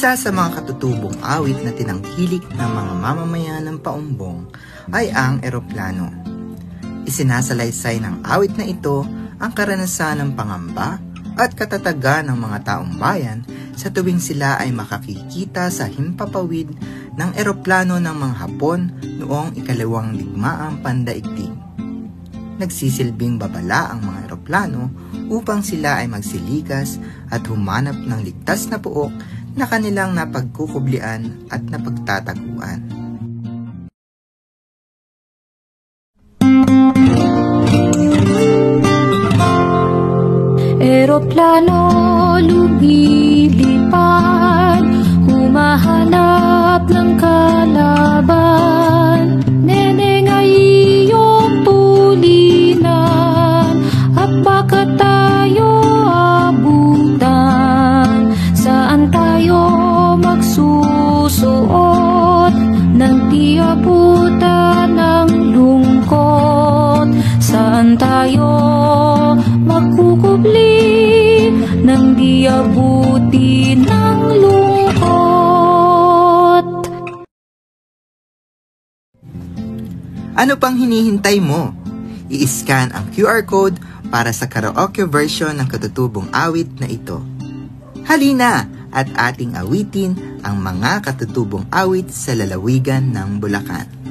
Isa sa mga katutubong awit na tinangkilik ng mga mamamayan ng Paumbong ay ang eroplano. Isinasalaysay ng awit na ito ang karanasan ng pangamba at katatagan ng mga taong bayan sa tuwing sila ay makakikita sa himpapawid ng eroplano ng mga Hapon noong ikalawang digmaang pandaigdig. Nagsisilbing babala ang mga eroplano upang sila ay magsilikas at humanap ng ligtas na puok na kanilang napagkukublian at napagtataguan. Eroplano lumilipad, humahanap ng kalaban. Neneng ay iyong tulinan, at baka tayo abutan. Saan tayo magsusuot ng di abutan ng lungkot? Saan tayo magkukubli nang di abuti ng lungkot? Ano pang hinihintay mo? I-scan ang QR code para sa karaoke version ng katutubong awit na ito. Halina at ating awitin ang mga katutubong awit sa lalawigan ng Bulacan.